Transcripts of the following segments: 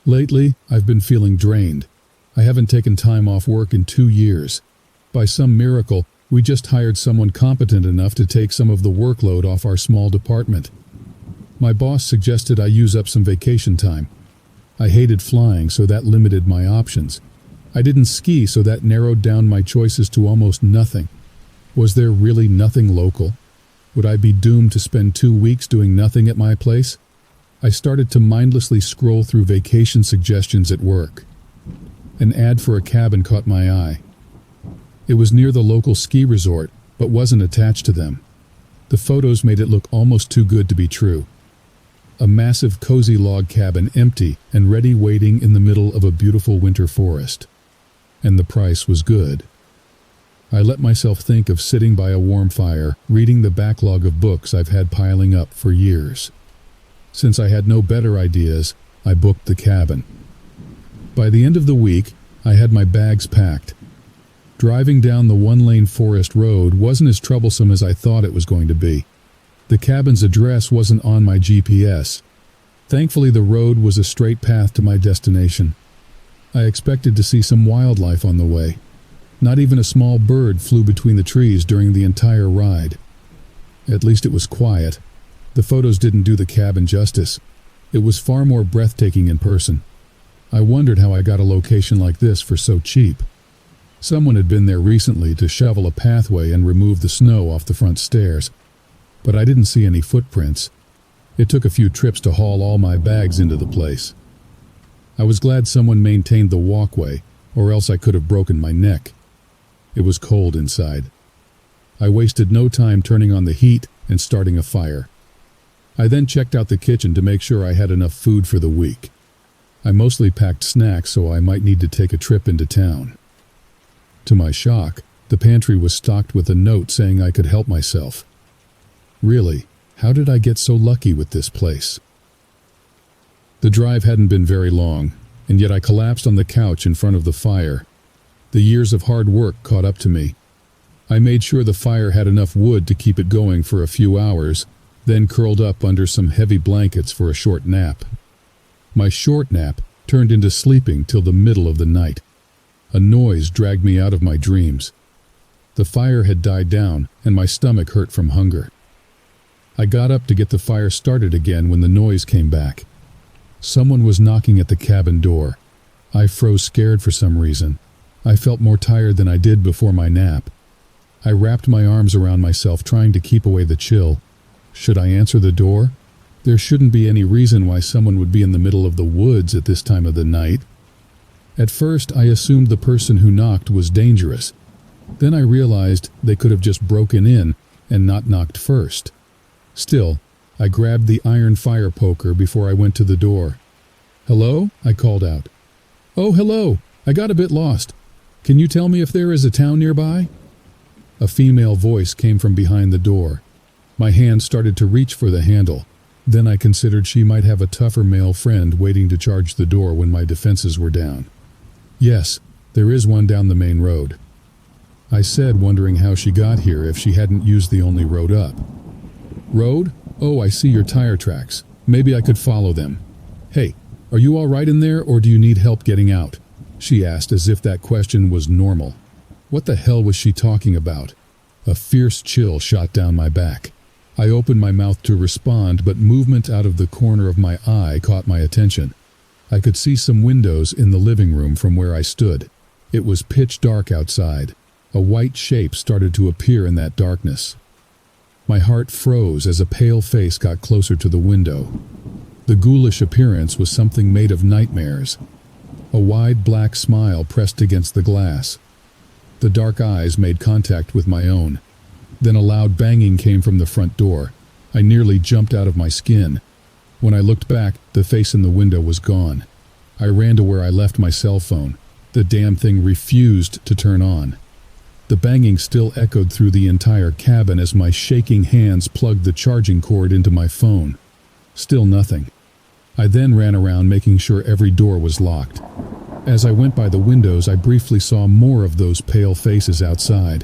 Lately, I've been feeling drained. I haven't taken time off work in 2 years. By some miracle, we just hired someone competent enough to take some of the workload off our small department. My boss suggested I use up some vacation time. I hated flying, so that limited my options. I didn't ski, so that narrowed down my choices to almost nothing. Was there really nothing local? Would I be doomed to spend 2 weeks doing nothing at my place? I started to mindlessly scroll through vacation suggestions at work. An ad for a cabin caught my eye. It was near the local ski resort, but wasn't attached to them. The photos made it look almost too good to be true. A massive cozy log cabin, empty and ready, waiting in the middle of a beautiful winter forest. And the price was good. I let myself think of sitting by a warm fire, reading the backlog of books I've had piling up for years. Since I had no better ideas, I booked the cabin. By the end of the week, I had my bags packed. Driving down the one-lane forest road wasn't as troublesome as I thought it was going to be. The cabin's address wasn't on my GPS. Thankfully, the road was a straight path to my destination. I expected to see some wildlife on the way. Not even a small bird flew between the trees during the entire ride. At least it was quiet. The photos didn't do the cabin justice. It was far more breathtaking in person. I wondered how I got a location like this for so cheap. Someone had been there recently to shovel a pathway and remove the snow off the front stairs. But I didn't see any footprints. It took a few trips to haul all my bags into the place. I was glad someone maintained the walkway, or else I could have broken my neck. It was cold inside. I wasted no time turning on the heat and starting a fire. I then checked out the kitchen to make sure I had enough food for the week. I mostly packed snacks, so I might need to take a trip into town. To my shock, the pantry was stocked with a note saying I could help myself. Really, how did I get so lucky with this place? The drive hadn't been very long, and yet I collapsed on the couch in front of the fire. The years of hard work caught up to me. I made sure the fire had enough wood to keep it going for a few hours, then curled up under some heavy blankets for a short nap. My short nap turned into sleeping till the middle of the night. A noise dragged me out of my dreams. The fire had died down, and my stomach hurt from hunger. I got up to get the fire started again when the noise came back. Someone was knocking at the cabin door. I froze, scared for some reason. I felt more tired than I did before my nap. I wrapped my arms around myself, trying to keep away the chill. Should I answer the door? There shouldn't be any reason why someone would be in the middle of the woods at this time of the night. At first, I assumed the person who knocked was dangerous. Then I realized they could have just broken in and not knocked first. Still, I grabbed the iron fire poker before I went to the door. "Hello?" I called out. "Oh, hello. I got a bit lost. Can you tell me if there is a town nearby?" A female voice came from behind the door. My hand started to reach for the handle. Then I considered she might have a tougher male friend waiting to charge the door when my defenses were down. "Yes, there is one down the main road," I said, wondering how she got here if she hadn't used the only road up. "Road? Oh, I see your tire tracks. Maybe I could follow them. Hey, are you all right in there, or do you need help getting out?" she asked, as if that question was normal. What the hell was she talking about? A fierce chill shot down my back. I opened my mouth to respond, but movement out of the corner of my eye caught my attention. I could see some windows in the living room from where I stood. It was pitch dark outside. A white shape started to appear in that darkness. My heart froze as a pale face got closer to the window. The ghoulish appearance was something made of nightmares. A wide black smile pressed against the glass. The dark eyes made contact with my own. Then a loud banging came from the front door. I nearly jumped out of my skin. When I looked back, the face in the window was gone. I ran to where I left my cell phone. The damn thing refused to turn on. The banging still echoed through the entire cabin as my shaking hands plugged the charging cord into my phone. Still nothing. I then ran around making sure every door was locked. As I went by the windows, I briefly saw more of those pale faces outside.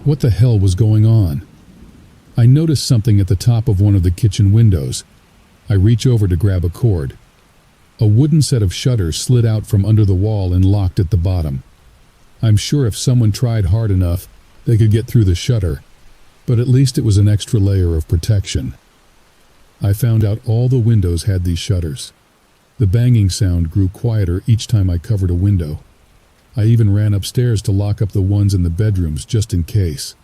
What the hell was going on? I noticed something at the top of one of the kitchen windows. I reach over to grab a cord. A wooden set of shutters slid out from under the wall and locked at the bottom. I'm sure if someone tried hard enough, they could get through the shutter, but at least it was an extra layer of protection. I found out all the windows had these shutters. The banging sound grew quieter each time I covered a window. I even ran upstairs to lock up the ones in the bedrooms just in case.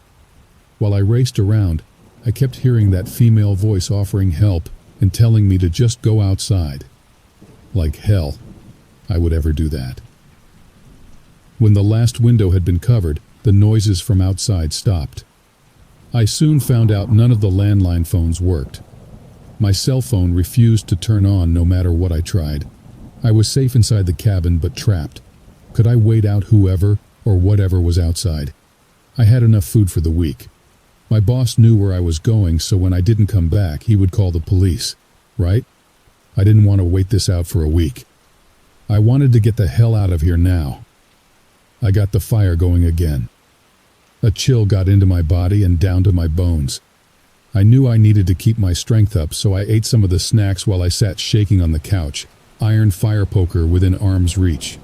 While I raced around, I kept hearing that female voice offering help and telling me to just go outside. Like hell, I would ever do that. When the last window had been covered, the noises from outside stopped. I soon found out none of the landline phones worked. My cell phone refused to turn on no matter what I tried. I was safe inside the cabin but trapped. Could I wait out whoever or whatever was outside? I had enough food for the week. My boss knew where I was going, so when I didn't come back, he would call the police, right? I didn't want to wait this out for a week. I wanted to get the hell out of here now. I got the fire going again. A chill got into my body and down to my bones. I knew I needed to keep my strength up, so I ate some of the snacks while I sat shaking on the couch, iron fire poker within arm's reach.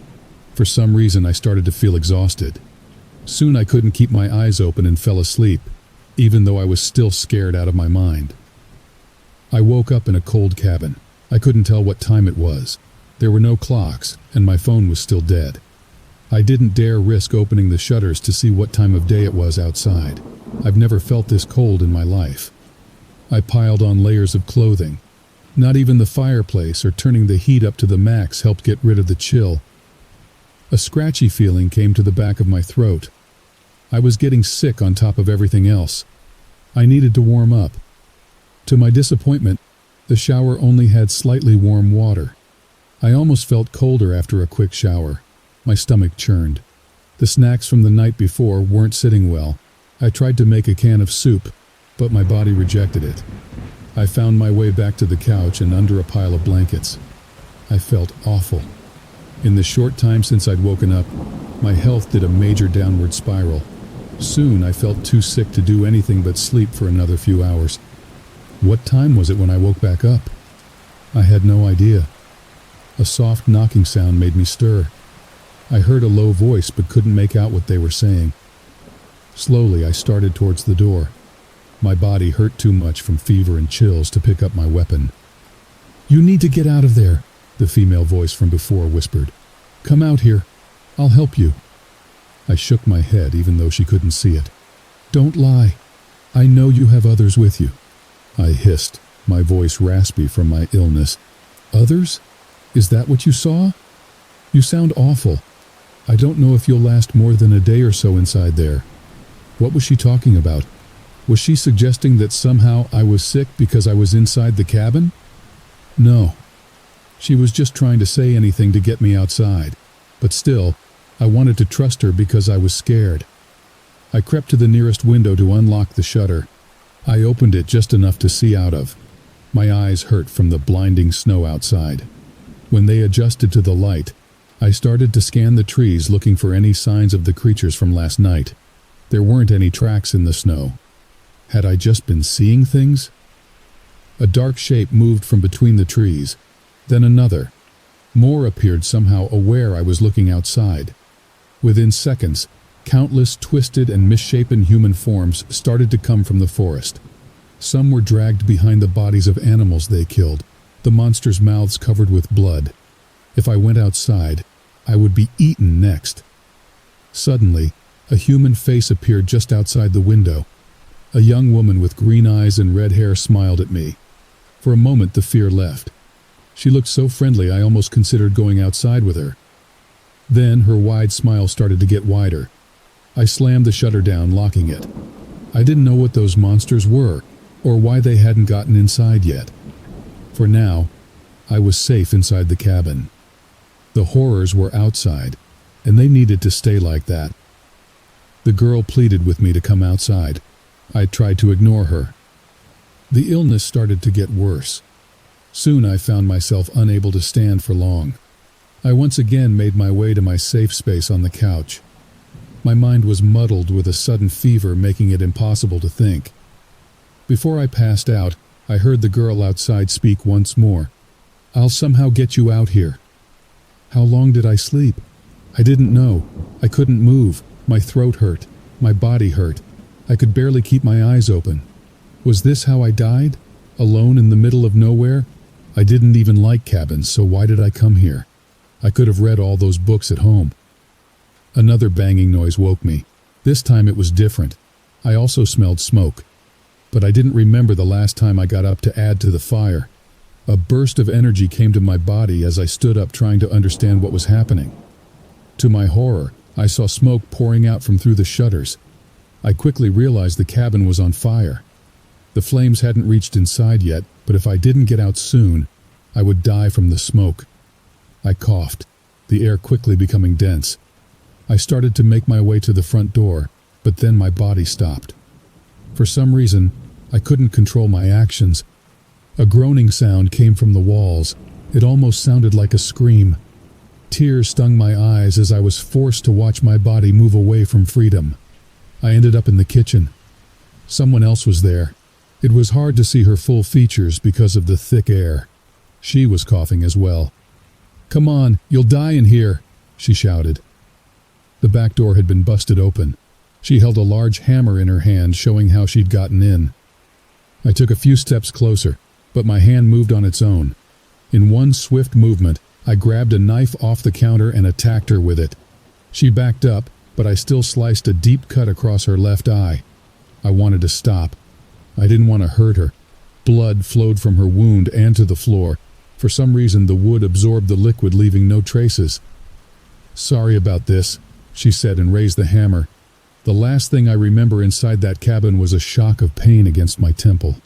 For some reason, I started to feel exhausted. Soon I couldn't keep my eyes open and fell asleep, even though I was still scared out of my mind. I woke up in a cold cabin. I couldn't tell what time it was. There were no clocks, and my phone was still dead. I didn't dare risk opening the shutters to see what time of day it was outside. I've never felt this cold in my life. I piled on layers of clothing. Not even the fireplace or turning the heat up to the max helped get rid of the chill. A scratchy feeling came to the back of my throat. I was getting sick on top of everything else. I needed to warm up. To my disappointment, the shower only had slightly warm water. I almost felt colder after a quick shower. My stomach churned. The snacks from the night before weren't sitting well. I tried to make a can of soup, but my body rejected it. I found my way back to the couch and under a pile of blankets. I felt awful. In the short time since I'd woken up, my health did a major downward spiral. Soon I felt too sick to do anything but sleep for another few hours. What time was it when I woke back up? I had no idea. A soft knocking sound made me stir. I heard a low voice but couldn't make out what they were saying. Slowly I started towards the door. My body hurt too much from fever and chills to pick up my weapon. "You need to get out of there," the female voice from before whispered. "Come out here. I'll help you." I shook my head even though she couldn't see it. "Don't lie. I know you have others with you," I hissed, my voice raspy from my illness. "Others? Is that what you saw? You sound awful. I don't know if you'll last more than a day or so inside there." What was she talking about? Was she suggesting that somehow I was sick because I was inside the cabin? No. She was just trying to say anything to get me outside. But still, I wanted to trust her because I was scared. I crept to the nearest window to unlock the shutter. I opened it just enough to see out of. My eyes hurt from the blinding snow outside. When they adjusted to the light, I started to scan the trees looking for any signs of the creatures from last night. There weren't any tracks in the snow. Had I just been seeing things? A dark shape moved from between the trees, then another. More appeared somehow aware I was looking outside. Within seconds, countless twisted and misshapen human forms started to come from the forest. Some were dragged behind the bodies of animals they killed, the monsters' mouths covered with blood. If I went outside, I would be eaten next. Suddenly, a human face appeared just outside the window. A young woman with green eyes and red hair smiled at me. For a moment the fear left. She looked so friendly I almost considered going outside with her. Then her wide smile started to get wider. I slammed the shutter down, locking it. I didn't know what those monsters were, or why they hadn't gotten inside yet. For now, I was safe inside the cabin. The horrors were outside, and they needed to stay like that. The girl pleaded with me to come outside. I tried to ignore her. The illness started to get worse. Soon I found myself unable to stand for long. I once again made my way to my safe space on the couch. My mind was muddled with a sudden fever, making it impossible to think. Before I passed out, I heard the girl outside speak once more. I'll somehow get you out here." How long did I sleep? I didn't know. I couldn't move. My throat hurt. My body hurt. I could barely keep my eyes open. Was this how I died? Alone in the middle of nowhere? I didn't even like cabins, so why did I come here? I could have read all those books at home. Another banging noise woke me. This time it was different. I also smelled smoke. But I didn't remember the last time I got up to add to the fire. A burst of energy came to my body as I stood up trying to understand what was happening. To my horror, I saw smoke pouring out from through the shutters. I quickly realized the cabin was on fire. The flames hadn't reached inside yet, but if I didn't get out soon, I would die from the smoke. I coughed, the air quickly becoming dense. I started to make my way to the front door, but then my body stopped. For some reason, I couldn't control my actions. A groaning sound came from the walls. It almost sounded like a scream. Tears stung my eyes as I was forced to watch my body move away from freedom. I ended up in the kitchen. Someone else was there. It was hard to see her full features because of the thick air. She was coughing as well. "Come on, you'll die in here," she shouted. The back door had been busted open. She held a large hammer in her hand, showing how she'd gotten in. I took a few steps closer, but my hand moved on its own. In one swift movement, I grabbed a knife off the counter and attacked her with it. She backed up, but I still sliced a deep cut across her left eye. I wanted to stop. I didn't want to hurt her. Blood flowed from her wound and to the floor. For some reason, the wood absorbed the liquid, leaving no traces. "Sorry about this," she said and raised the hammer. The last thing I remember inside that cabin was a shock of pain against my temple.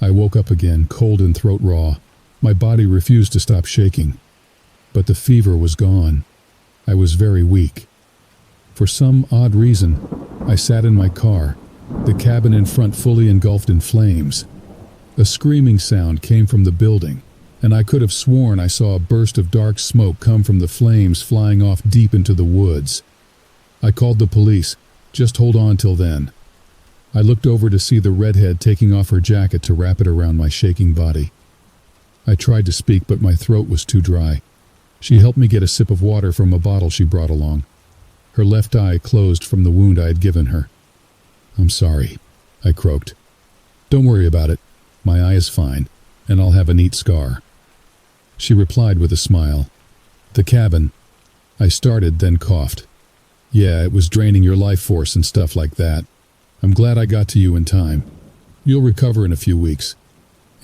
I woke up again, cold and throat raw. My body refused to stop shaking. But the fever was gone. I was very weak. For some odd reason, I sat in my car, the cabin in front fully engulfed in flames. A screaming sound came from the building, and I could have sworn I saw a burst of dark smoke come from the flames flying off deep into the woods. I called the police. Just hold on till then. I looked over to see the redhead taking off her jacket to wrap it around my shaking body. I tried to speak, but my throat was too dry. She helped me get a sip of water from a bottle she brought along. Her left eye closed from the wound I had given her. "I'm sorry," I croaked. "Don't worry about it. My eye is fine, and I'll have a neat scar." She replied with a smile. "The cabin." I started, then coughed. "Yeah, it was draining your life force and stuff like that. I'm glad I got to you in time. You'll recover in a few weeks.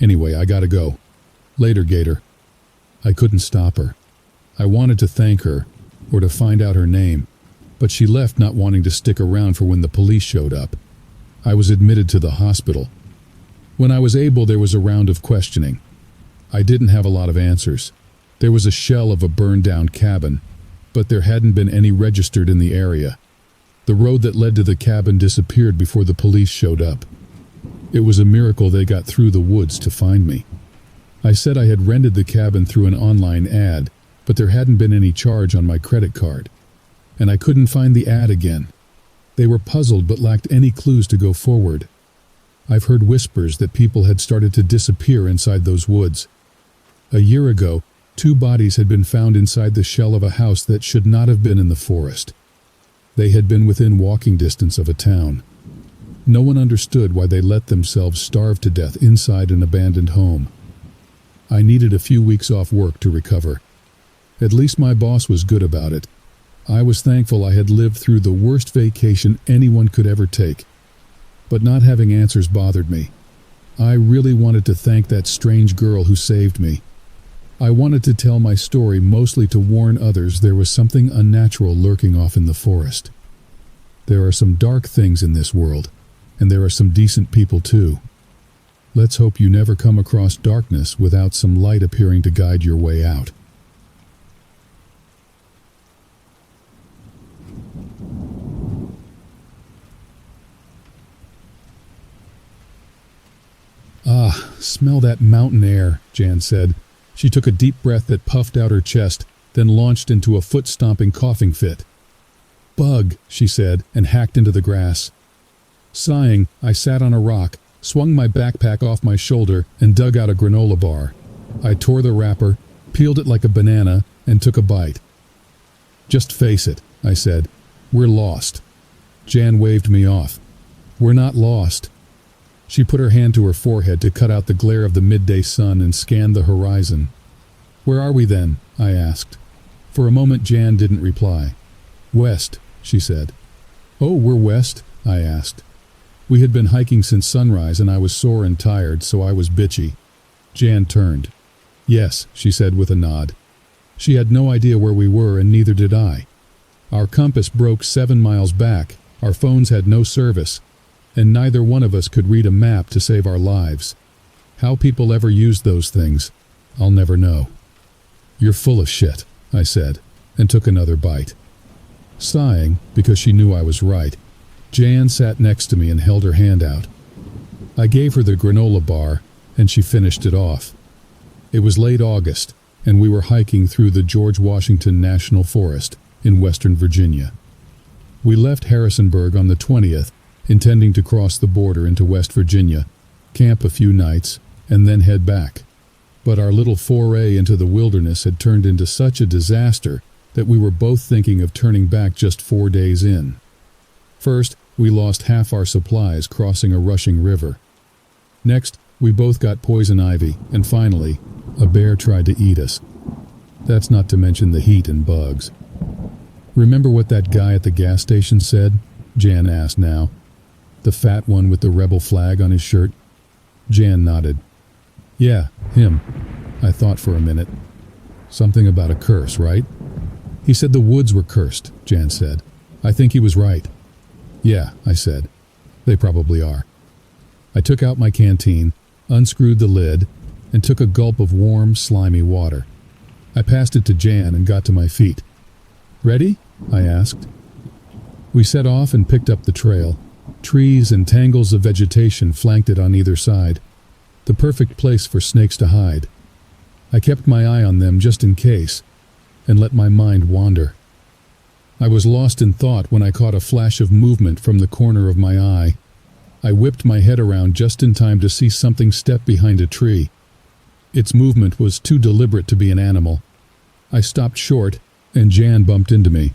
Anyway, I gotta go. Later, Gator." I couldn't stop her. I wanted to thank her, or to find out her name, but she left, not wanting to stick around for when the police showed up. I was admitted to the hospital. When I was able, there was a round of questioning. I didn't have a lot of answers. There was a shell of a burned-down cabin, but there hadn't been any registered in the area. The road that led to the cabin disappeared before the police showed up. It was a miracle they got through the woods to find me. I said I had rented the cabin through an online ad, but there hadn't been any charge on my credit card. And I couldn't find the ad again. They were puzzled but lacked any clues to go forward. I've heard whispers that people had started to disappear inside those woods. A year ago, 2 bodies had been found inside the shell of a house that should not have been in the forest. They had been within walking distance of a town. No one understood why they let themselves starve to death inside an abandoned home. I needed a few weeks off work to recover. At least my boss was good about it. I was thankful I had lived through the worst vacation anyone could ever take. But not having answers bothered me. I really wanted to thank that strange girl who saved me. I wanted to tell my story mostly to warn others there was something unnatural lurking off in the forest. There are some dark things in this world, and there are some decent people too. Let's hope you never come across darkness without some light appearing to guide your way out. "Ah, smell that mountain air," Jan said. She took a deep breath that puffed out her chest, then launched into a foot-stomping coughing fit. "Bug," she said, and hacked into the grass. Sighing, I sat on a rock, swung my backpack off my shoulder, and dug out a granola bar. I tore the wrapper, peeled it like a banana, and took a bite. "Just face it," I said. "We're lost." Jan waved me off. "We're not lost." She put her hand to her forehead to cut out the glare of the midday sun and scanned the horizon. "Where are we then?" I asked. For a moment Jan didn't reply. "West," she said. "Oh, we're west?" I asked. We had been hiking since sunrise and I was sore and tired, so I was bitchy. Jan turned. "Yes," she said with a nod. She had no idea where we were and neither did I. Our compass broke 7 miles back, our phones had no service, and neither one of us could read a map to save our lives. How people ever used those things, I'll never know. "You're full of shit," I said, and took another bite. Sighing, because she knew I was right, Jan sat next to me and held her hand out. I gave her the granola bar, and she finished it off. It was late August, and we were hiking through the George Washington National Forest in western Virginia. We left Harrisonburg on the 20th, intending to cross the border into West Virginia, camp a few nights, and then head back. But our little foray into the wilderness had turned into such a disaster that we were both thinking of turning back just 4 days in. First, we lost half our supplies crossing a rushing river. Next, we both got poison ivy, and finally, a bear tried to eat us. That's not to mention the heat and bugs. "Remember what that guy at the gas station said?" Jan asked now. "The fat one with the rebel flag on his shirt?" Jan nodded. "Yeah, him." I thought for a minute. "Something about a curse, right?" "He said the woods were cursed," Jan said. "I think he was right." "Yeah," I said. "They probably are." I took out my canteen, unscrewed the lid, and took a gulp of warm, slimy water. I passed it to Jan and got to my feet. "Ready?" I asked. We set off and picked up the trail. Trees and tangles of vegetation flanked it on either side. The perfect place for snakes to hide. I kept my eye on them just in case, and let my mind wander. I was lost in thought when I caught a flash of movement from the corner of my eye. I whipped my head around just in time to see something step behind a tree. Its movement was too deliberate to be an animal. I stopped short, and Jan bumped into me.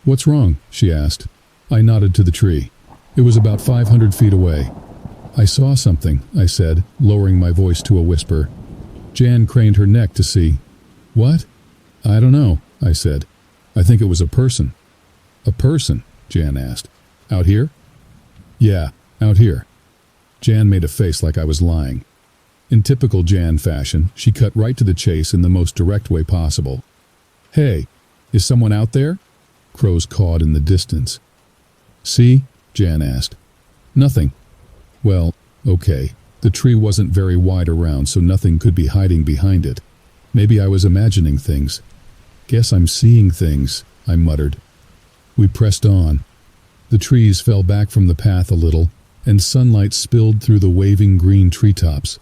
"What's wrong?" she asked. I nodded to the tree. It was about 500 feet away. "I saw something," I said, lowering my voice to a whisper. Jan craned her neck to see. "What?" "I don't know," I said. "I think it was a person." "A person?" Jan asked. "Out here?" "Yeah, out here." Jan made a face like I was lying. In typical Jan fashion, she cut right to the chase in the most direct way possible. "Hey, is someone out there?" Crows cawed in the distance. "See?" Jan asked. "Nothing." "Well, okay. The tree wasn't very wide around, so nothing could be hiding behind it. Maybe I was imagining things. Guess I'm seeing things," I muttered. We pressed on. The trees fell back from the path a little, and sunlight spilled through the waving green treetops.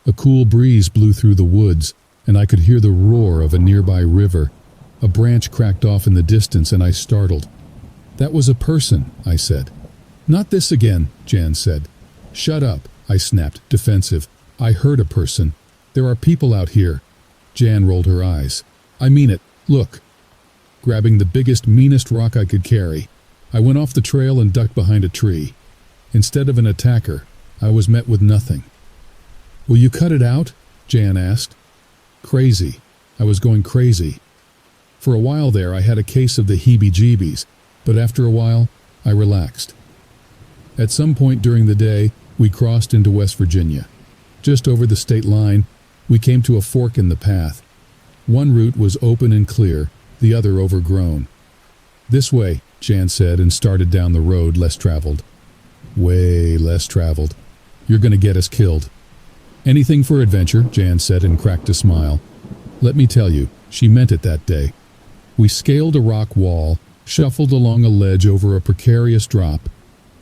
A cool breeze blew through the woods, and I could hear the roar of a nearby river. A branch cracked off in the distance, and I startled. "That was a person," I said. "Not this again," Jan said. "Shut up," I snapped, defensive. "I heard a person. There are people out here." Jan rolled her eyes. "I mean it. Look." Grabbing the biggest, meanest rock I could carry, I went off the trail and ducked behind a tree. Instead of an attacker, I was met with nothing. "Will you cut it out?" Jan asked. Crazy. I was going crazy. For a while there I had a case of the heebie-jeebies, but after a while I relaxed. At some point during the day, we crossed into West Virginia. Just over the state line, we came to a fork in the path. One route was open and clear, the other overgrown. "This way," Jan said, and started down the road less traveled. Way less traveled. "You're going to get us killed." "Anything for adventure," Jan said and cracked a smile. Let me tell you, she meant it that day. We scaled a rock wall, shuffled along a ledge over a precarious drop,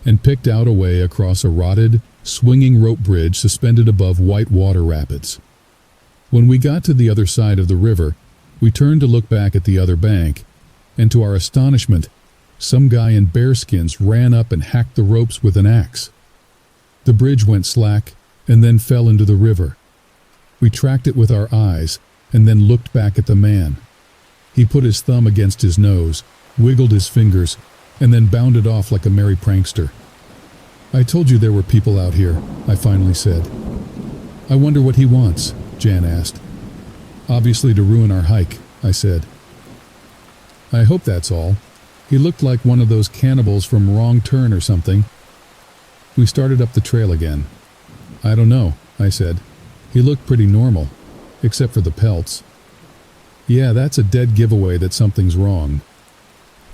and picked out a way across a rotted, swinging rope bridge suspended above white water rapids. When we got to the other side of the river, we turned to look back at the other bank, and to our astonishment, some guy in bearskins ran up and hacked the ropes with an axe. The bridge went slack and then fell into the river. We tracked it with our eyes and then looked back at the man. He put his thumb against his nose, wiggled his fingers, and then bounded off like a merry prankster. "I told you there were people out here," I finally said. "I wonder what he wants," Jan asked. "Obviously to ruin our hike," I said. "I hope that's all. He looked like one of those cannibals from Wrong Turn or something." We started up the trail again. "I don't know," I said. "He looked pretty normal, except for the pelts." "Yeah, that's a dead giveaway that something's wrong."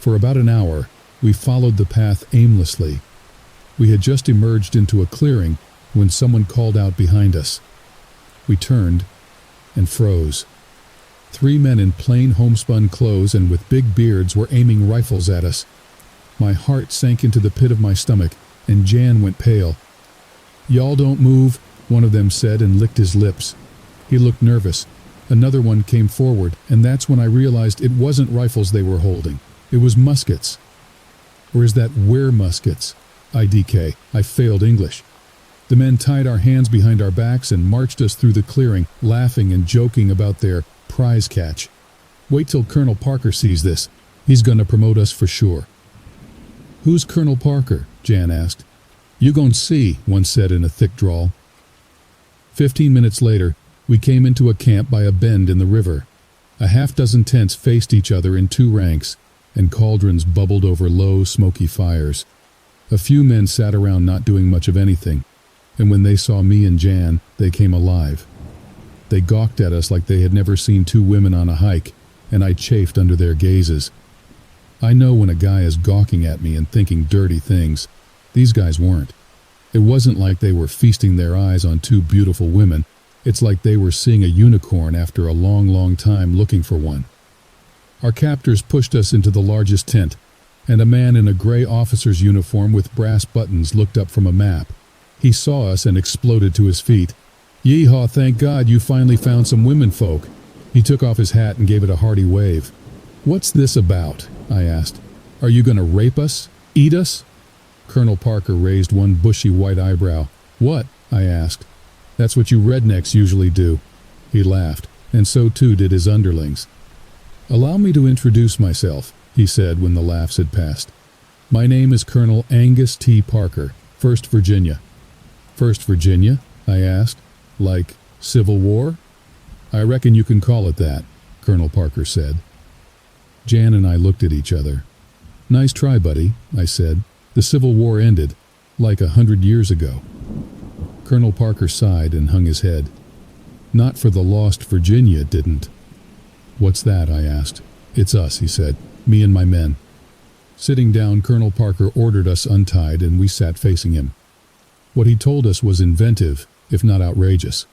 For about an hour, we followed the path aimlessly. We had just emerged into a clearing when someone called out behind us. We turned and froze. 3 men in plain homespun clothes and with big beards were aiming rifles at us. My heart sank into the pit of my stomach, and Jan went pale. "Y'all don't move," one of them said and licked his lips. He looked nervous. Another one came forward, and that's when I realized it wasn't rifles they were holding. It was muskets. Or is that we're muskets? IDK. I failed English. The men tied our hands behind our backs and marched us through the clearing, laughing and joking about their prize catch. "Wait till Colonel Parker sees this. He's gonna promote us for sure." "Who's Colonel Parker?" Jan asked. "You gon' see," one said in a thick drawl. 15 minutes later, we came into a camp by a bend in the river. A half-dozen tents faced each other in 2 ranks, and cauldrons bubbled over low, smoky fires. A few men sat around not doing much of anything, and when they saw me and Jan, they came alive. They gawked at us like they had never seen 2 women on a hike, and I chafed under their gazes. I know when a guy is gawking at me and thinking dirty things. These guys weren't. It wasn't like they were feasting their eyes on 2 beautiful women. It's like they were seeing a unicorn after a long, long time looking for one. Our captors pushed us into the largest tent, and a man in a gray officer's uniform with brass buttons looked up from a map. He saw us and exploded to his feet. "Yeehaw, thank God you finally found some women folk." He took off his hat and gave it a hearty wave. "What's this about?" I asked. "Are you going to rape us? Eat us?" Colonel Parker raised one bushy white eyebrow. "What?" I asked. "That's what you rednecks usually do." He laughed, and so too did his underlings. "Allow me to introduce myself," he said when the laughs had passed. "My name is Colonel Angus T. Parker, 1st Virginia." "1st Virginia?" I asked. "Like Civil War?" "I reckon you can call it that," Colonel Parker said. Jan and I looked at each other. "Nice try, buddy," I said. "The Civil War ended, like 100 years ago." Colonel Parker sighed and hung his head. "Not for the lost Virginia, it didn't." "What's that?" I asked. "It's us," he said. "Me and my men." Sitting down, Colonel Parker ordered us untied, and we sat facing him. What he told us was inventive, if not outrageous.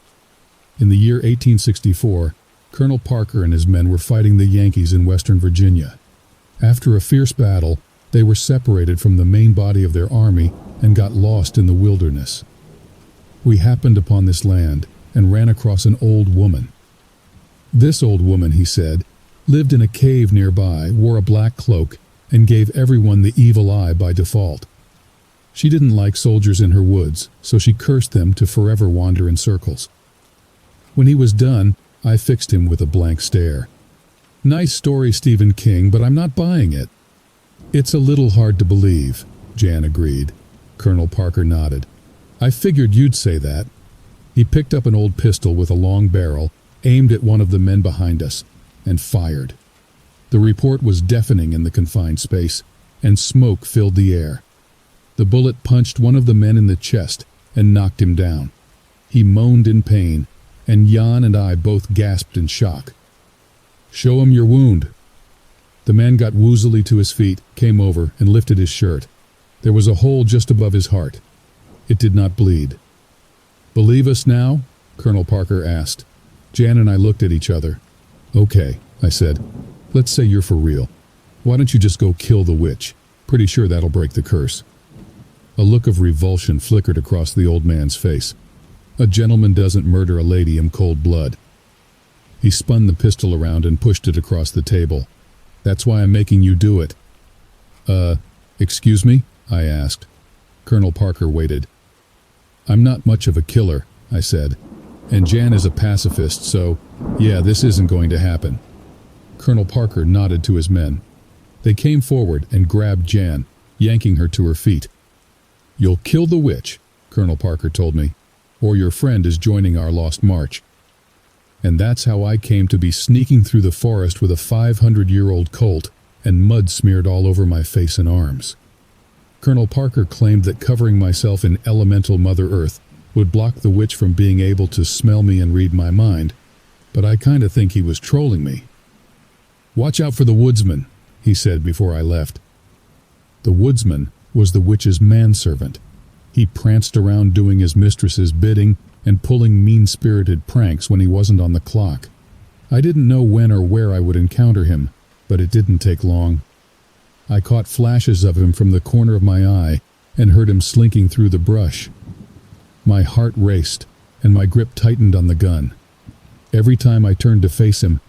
In the year 1864, Colonel Parker and his men were fighting the Yankees in Western Virginia. After a fierce battle, they were separated from the main body of their army and got lost in the wilderness. We happened upon this land and ran across an old woman. This old woman, he said, lived in a cave nearby, wore a black cloak, and gave everyone the evil eye by default. She didn't like soldiers in her woods, so she cursed them to forever wander in circles. When he was done, I fixed him with a blank stare. "Nice story, Stephen King, but I'm not buying it." "It's a little hard to believe," Jan agreed. Colonel Parker nodded. "I figured you'd say that." He picked up an old pistol with a long barrel, aimed at one of the men behind us, and fired. The report was deafening in the confined space, and smoke filled the air. The bullet punched one of the men in the chest and knocked him down. He moaned in pain, and Jan and I both gasped in shock. "Show him your wound." The man got woozily to his feet, came over, and lifted his shirt. There was a hole just above his heart. It did not bleed. "Believe us now?" Colonel Parker asked. Jan and I looked at each other. "Okay," I said. "Let's say you're for real. Why don't you just go kill the witch? Pretty sure that'll break the curse." A look of revulsion flickered across the old man's face. "A gentleman doesn't murder a lady in cold blood." He spun the pistol around and pushed it across the table. "That's why I'm making you do it." Excuse me?" I asked. Colonel Parker waited. "I'm not much of a killer," I said. And Jan is a pacifist, so, yeah, this isn't going to happen. Colonel Parker nodded to his men. They came forward and grabbed Jan, yanking her to her feet. "You'll kill the witch," Colonel Parker told me, "or your friend is joining our lost march." And that's how I came to be sneaking through the forest with a 500-year-old colt and mud smeared all over my face and arms. Colonel Parker claimed that covering myself in elemental Mother Earth would block the witch from being able to smell me and read my mind, but I kinda think he was trolling me. "Watch out for the woodsman," he said before I left. The woodsman was the witch's manservant. He pranced around doing his mistress's bidding and pulling mean-spirited pranks when he wasn't on the clock. I didn't know when or where I would encounter him, but it didn't take long. I caught flashes of him from the corner of my eye and heard him slinking through the brush. My heart raced, and my grip tightened on the gun. Every time I turned to face him,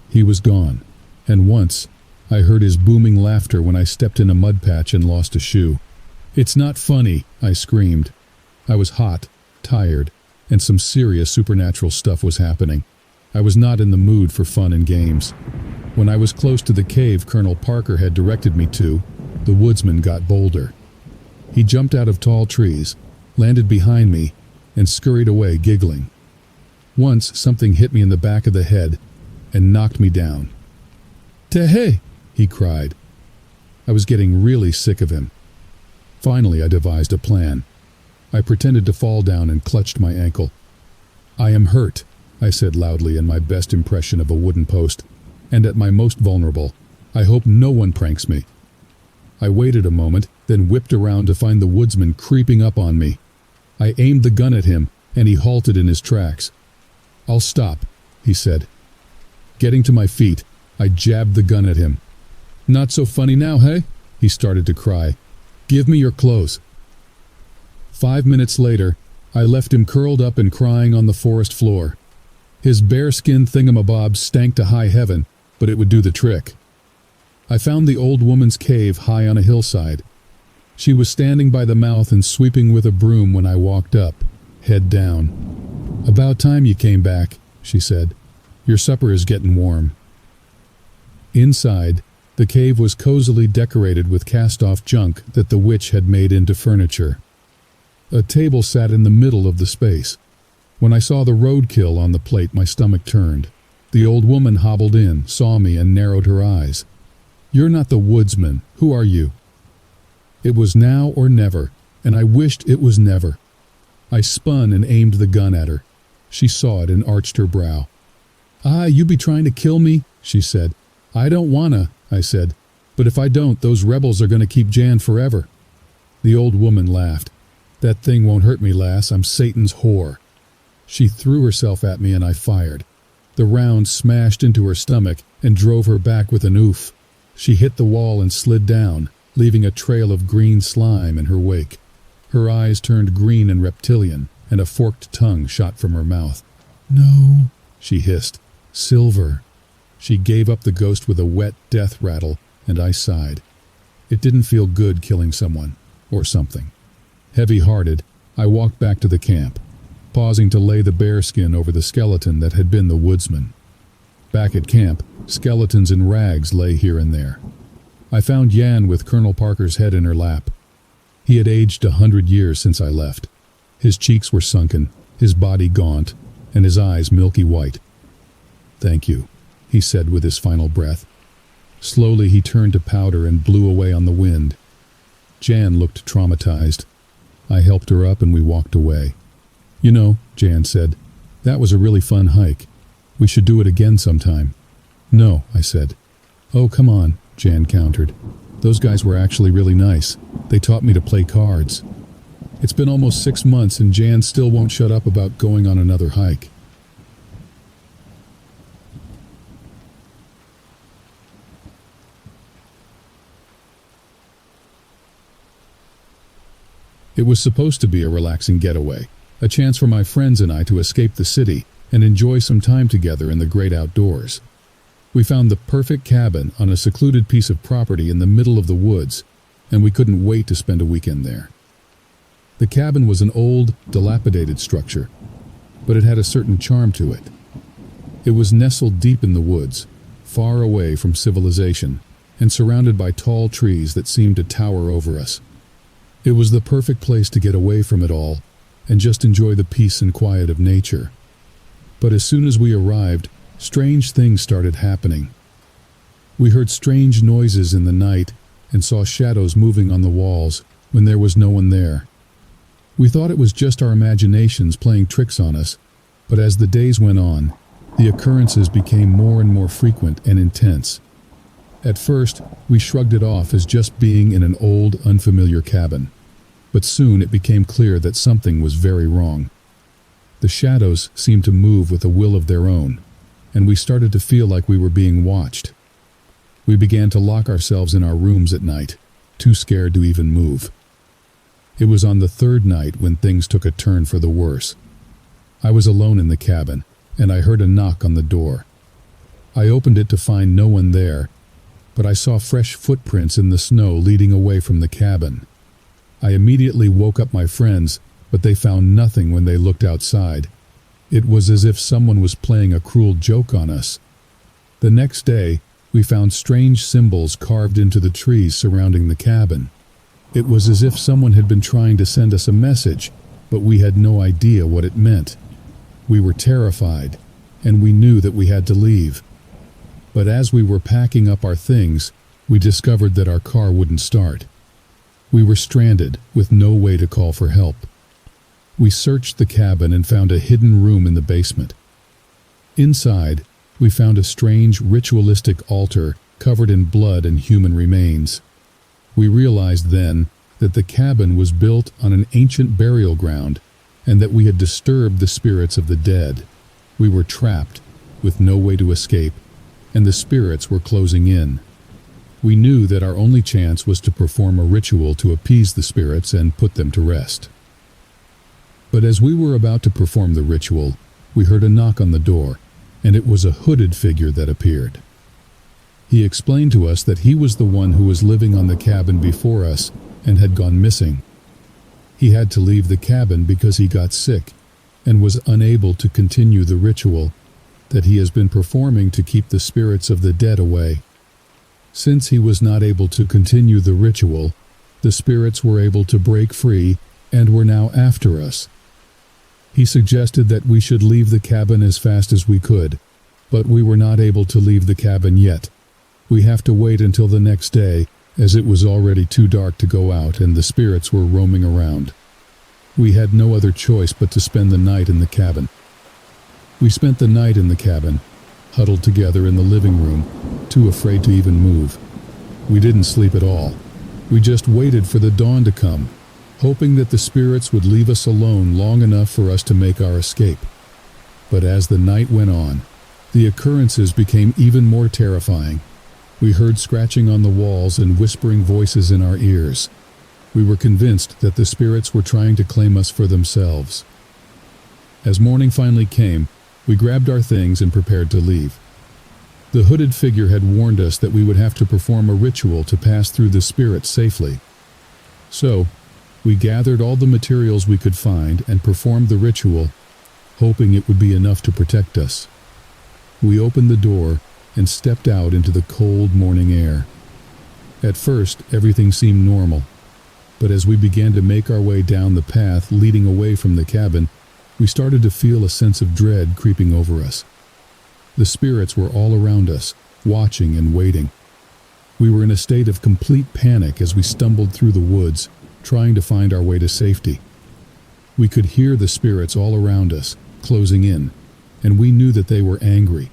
he was gone, and once I heard his booming laughter when I stepped in a mud patch and lost a shoe. "It's not funny," I screamed. I was hot, tired, and some serious supernatural stuff was happening. I was not in the mood for fun and games. When I was close to the cave Colonel Parker had directed me to, the woodsman got bolder. He jumped out of tall trees, landed behind me, and scurried away giggling. Once something hit me in the back of the head and knocked me down. "Tehey!" he cried. I was getting really sick of him. Finally I devised a plan. I pretended to fall down and clutched my ankle. "I am hurt," I said loudly in my best impression of a wooden post, "and at my most vulnerable. I hope no one pranks me." I waited a moment, then whipped around to find the woodsman creeping up on me. I aimed the gun at him, and he halted in his tracks. "I'll stop," he said. Getting to my feet, I jabbed the gun at him. "Not so funny now, hey?" he started to cry. "Give me your clothes." 5 minutes later, I left him curled up and crying on the forest floor. His bearskin thingamabob stank to high heaven, but it would do the trick. I found the old woman's cave high on a hillside. She was standing by the mouth and sweeping with a broom when I walked up, head down. "About time you came back," she said. "Your supper is getting warm." Inside, the cave was cozily decorated with cast-off junk that the witch had made into furniture. A table sat in the middle of the space. When I saw the roadkill on the plate, my stomach turned. The old woman hobbled in, saw me, and narrowed her eyes. "You're not the woodsman. Who are you?" It was now or never, and I wished it was never. I spun and aimed the gun at her. She saw it and arched her brow. "Ah, you be trying to kill me?" she said. "I don't wanna," I said. "But if I don't, those rebels are gonna keep Jan forever." The old woman laughed. "That thing won't hurt me, lass. I'm Satan's whore." She threw herself at me and I fired. The round smashed into her stomach and drove her back with an oof. She hit the wall and slid down, leaving a trail of green slime in her wake. Her eyes turned green and reptilian, and a forked tongue shot from her mouth. "No," she hissed. "Silver." She gave up the ghost with a wet death rattle, and I sighed. It didn't feel good killing someone, or something. Heavy-hearted, I walked back to the camp, pausing to lay the bearskin over the skeleton that had been the woodsman. Back at camp, skeletons in rags lay here and there. I found Jan with Colonel Parker's head in her lap. He had aged 100 years since I left. His cheeks were sunken, his body gaunt, and his eyes milky white. "Thank you," he said with his final breath. Slowly he turned to powder and blew away on the wind. Jan looked traumatized. I helped her up and we walked away. "You know," Jan said, "that was a really fun hike. We should do it again sometime." "No," I said. "Oh, come on," Jan countered. "Those guys were actually really nice. They taught me to play cards." It's been almost 6 months and Jan still won't shut up about going on another hike. It was supposed to be a relaxing getaway, a chance for my friends and I to escape the city and enjoy some time together in the great outdoors. We found the perfect cabin on a secluded piece of property in the middle of the woods, and we couldn't wait to spend a weekend there. The cabin was an old, dilapidated structure. but it had a certain charm to it. It was nestled deep in the woods, far away from civilization, and surrounded by tall trees that seemed to tower over us. It was the perfect place to get away from it all and just enjoy the peace and quiet of nature. But as soon as we arrived, strange things started happening. We heard strange noises in the night and saw shadows moving on the walls when there was no one there. We thought it was just our imaginations playing tricks on us, but as the days went on, the occurrences became more and more frequent and intense. At first, we shrugged it off as just being in an old, unfamiliar cabin, but soon it became clear that something was very wrong. The shadows seemed to move with a will of their own, and we started to feel like we were being watched. We began to lock ourselves in our rooms at night, too scared to even move. It was on the third night when things took a turn for the worse. I was alone in the cabin, and I heard a knock on the door. I opened it to find no one there, but I saw fresh footprints in the snow leading away from the cabin. I immediately woke up my friends, but they found nothing when they looked outside. It was as if someone was playing a cruel joke on us. The next day, we found strange symbols carved into the trees surrounding the cabin. It was as if someone had been trying to send us a message, but we had no idea what it meant. We were terrified, and we knew that we had to leave. But as we were packing up our things, we discovered that our car wouldn't start. We were stranded, with no way to call for help. We searched the cabin and found a hidden room in the basement. Inside, we found a strange ritualistic altar covered in blood and human remains. We realized then that the cabin was built on an ancient burial ground and that we had disturbed the spirits of the dead. We were trapped, with no way to escape, and the spirits were closing in. We knew that our only chance was to perform a ritual to appease the spirits and put them to rest. But as we were about to perform the ritual, we heard a knock on the door, and it was a hooded figure that appeared. He explained to us that he was the one who was living on the cabin before us and had gone missing. He had to leave the cabin because he got sick and was unable to continue the ritual that he has been performing to keep the spirits of the dead away. Since he was not able to continue the ritual, the spirits were able to break free and were now after us. He suggested that we should leave the cabin as fast as we could, but we were not able to leave the cabin yet. We have to wait until the next day, as it was already too dark to go out and the spirits were roaming around. We had no other choice but to spend the night in the cabin. We spent the night in the cabin, huddled together in the living room, too afraid to even move. We didn't sleep at all. We just waited for the dawn to come, hoping that the spirits would leave us alone long enough for us to make our escape. But as the night went on, the occurrences became even more terrifying. We heard scratching on the walls and whispering voices in our ears. We were convinced that the spirits were trying to claim us for themselves. As morning finally came, we grabbed our things and prepared to leave. The hooded figure had warned us that we would have to perform a ritual to pass through the spirits safely. So, we gathered all the materials we could find and performed the ritual, hoping it would be enough to protect us. We opened the door and stepped out into the cold morning air. At first, everything seemed normal, but as we began to make our way down the path leading away from the cabin, we started to feel a sense of dread creeping over us. The spirits were all around us, watching and waiting. We were in a state of complete panic as we stumbled through the woods, trying to find our way to safety. We could hear the spirits all around us, closing in, and we knew that they were angry.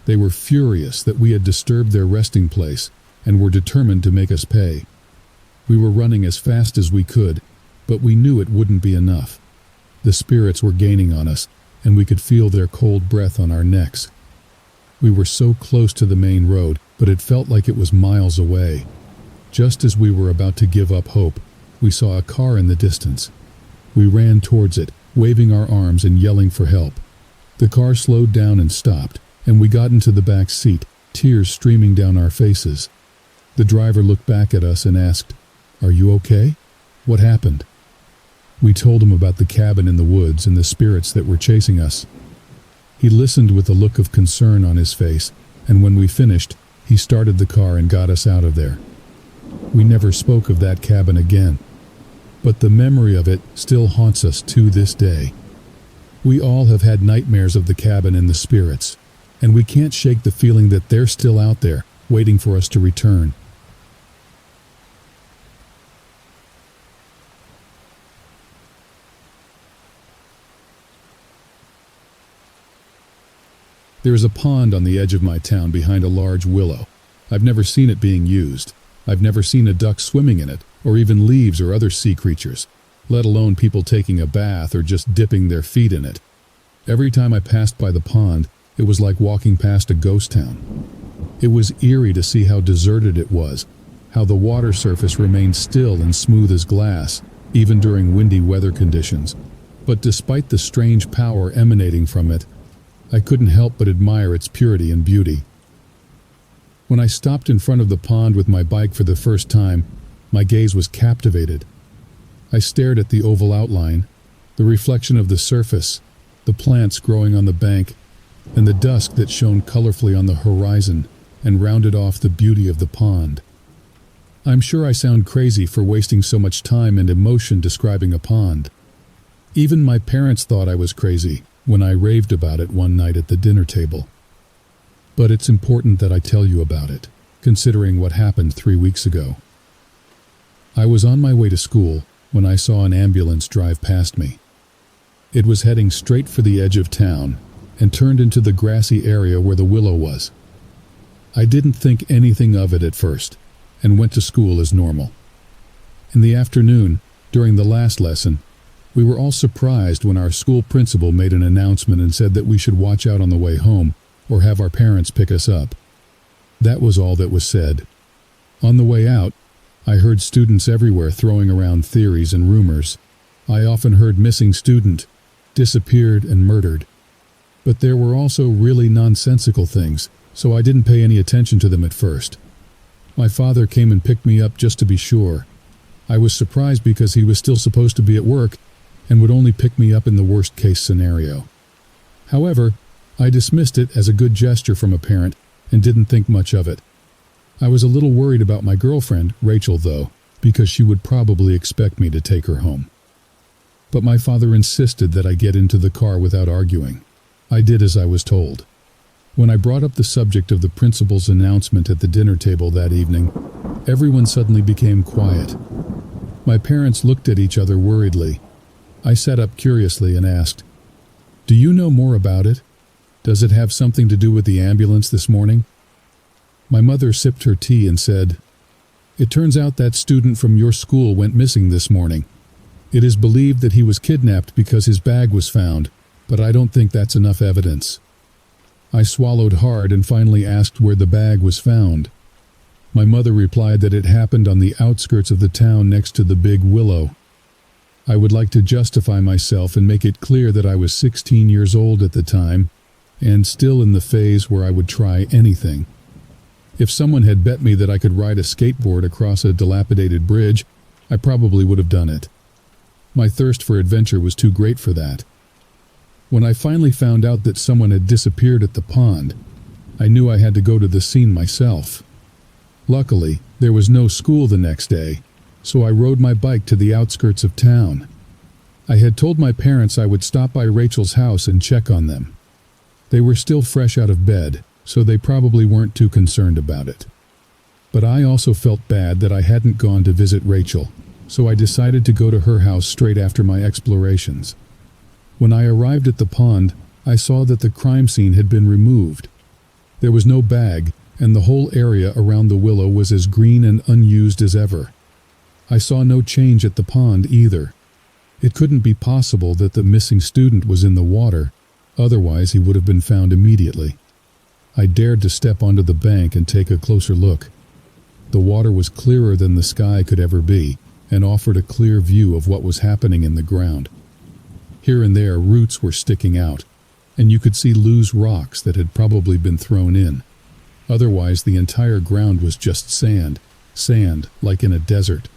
They were furious that we had disturbed their resting place and were determined to make us pay. We were running as fast as we could, but we knew it wouldn't be enough. The spirits were gaining on us, and we could feel their cold breath on our necks. We were so close to the main road, but it felt like it was miles away. Just as we were about to give up hope, we saw a car in the distance. We ran towards it, waving our arms and yelling for help. The car slowed down and stopped, and we got into the back seat, tears streaming down our faces. The driver looked back at us and asked, "Are you okay? What happened?" We told him about the cabin in the woods and the spirits that were chasing us. He listened with a look of concern on his face, and when we finished, he started the car and got us out of there. We never spoke of that cabin again, but the memory of it still haunts us to this day. We all have had nightmares of the cabin and the spirits, and we can't shake the feeling that they're still out there, waiting for us to return. There is a pond on the edge of my town behind a large willow. I've never seen it being used. I've never seen a duck swimming in it, or even leaves or other sea creatures, let alone people taking a bath or just dipping their feet in it. Every time I passed by the pond, it was like walking past a ghost town. It was eerie to see how deserted it was, how the water surface remained still and smooth as glass, even during windy weather conditions. But despite the strange power emanating from it, I couldn't help but admire its purity and beauty. When I stopped in front of the pond with my bike for the first time, my gaze was captivated. I stared at the oval outline, the reflection of the surface, the plants growing on the bank, and the dusk that shone colorfully on the horizon and rounded off the beauty of the pond. I'm sure I sound crazy for wasting so much time and emotion describing a pond. Even my parents thought I was crazy when I raved about it one night at the dinner table. But it's important that I tell you about it, considering what happened 3 weeks ago. I was on my way to school when I saw an ambulance drive past me. It was heading straight for the edge of town and turned into the grassy area where the willow was. I didn't think anything of it at first and went to school as normal. In the afternoon, during the last lesson, we were all surprised when our school principal made an announcement and said that we should watch out on the way home or have our parents pick us up. That was all that was said. On the way out, I heard students everywhere throwing around theories and rumors. I often heard missing student, disappeared and murdered. But there were also really nonsensical things, so I didn't pay any attention to them at first. My father came and picked me up just to be sure. I was surprised because he was still supposed to be at work and would only pick me up in the worst-case scenario. However, I dismissed it as a good gesture from a parent and didn't think much of it. I was a little worried about my girlfriend, Rachel, though, because she would probably expect me to take her home. But my father insisted that I get into the car without arguing. I did as I was told. When I brought up the subject of the principal's announcement at the dinner table that evening, everyone suddenly became quiet. My parents looked at each other worriedly. I sat up curiously and asked, "Do you know more about it? Does it have something to do with the ambulance this morning?" My mother sipped her tea and said, "It turns out that student from your school went missing this morning. It is believed that he was kidnapped because his bag was found, but I don't think that's enough evidence." I swallowed hard and finally asked where the bag was found. My mother replied that it happened on the outskirts of the town next to the big willow. I would like to justify myself and make it clear that I was 16 years old at the time, and still in the phase where I would try anything. If someone had bet me that I could ride a skateboard across a dilapidated bridge, I probably would have done it. My thirst for adventure was too great for that. When I finally found out that someone had disappeared at the pond, I knew I had to go to the scene myself. Luckily, there was no school the next day, so I rode my bike to the outskirts of town. I had told my parents I would stop by Rachel's house and check on them. They were still fresh out of bed, so they probably weren't too concerned about it. But I also felt bad that I hadn't gone to visit Rachel, so I decided to go to her house straight after my explorations. When I arrived at the pond, I saw that the crime scene had been removed. There was no bag, and the whole area around the willow was as green and unused as ever. I saw no change at the pond either. It couldn't be possible that the missing student was in the water, otherwise he would have been found immediately. I dared to step onto the bank and take a closer look. The water was clearer than the sky could ever be, and offered a clear view of what was happening in the ground. Here and there roots were sticking out, and you could see loose rocks that had probably been thrown in. Otherwise, the entire ground was just sand like in a desert,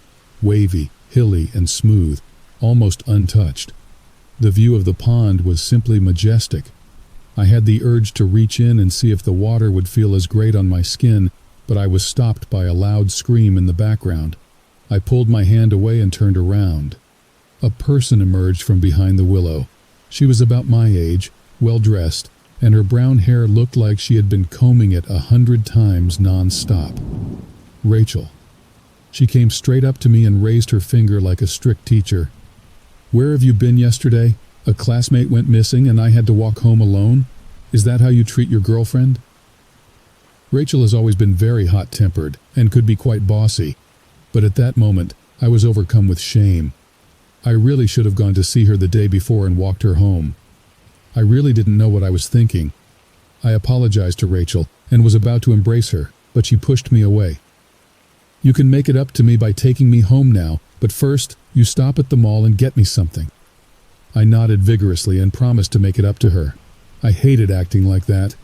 wavy, hilly, and smooth, almost untouched. The view of the pond was simply majestic. I had the urge to reach in and see if the water would feel as great on my skin, but I was stopped by a loud scream in the background. I pulled my hand away and turned around. A person emerged from behind the willow. She was about my age, well-dressed, and her brown hair looked like she had been combing it 100 times non-stop. Rachel. She came straight up to me and raised her finger like a strict teacher. "Where have you been yesterday? A classmate went missing and I had to walk home alone? Is that how you treat your girlfriend?" Rachel has always been very hot-tempered and could be quite bossy, but at that moment I was overcome with shame. I really should have gone to see her the day before and walked her home. I really didn't know what I was thinking. I apologized to Rachel and was about to embrace her, but she pushed me away. "You can make it up to me by taking me home now, but first, you stop at the mall and get me something." I nodded vigorously and promised to make it up to her. I hated acting like that,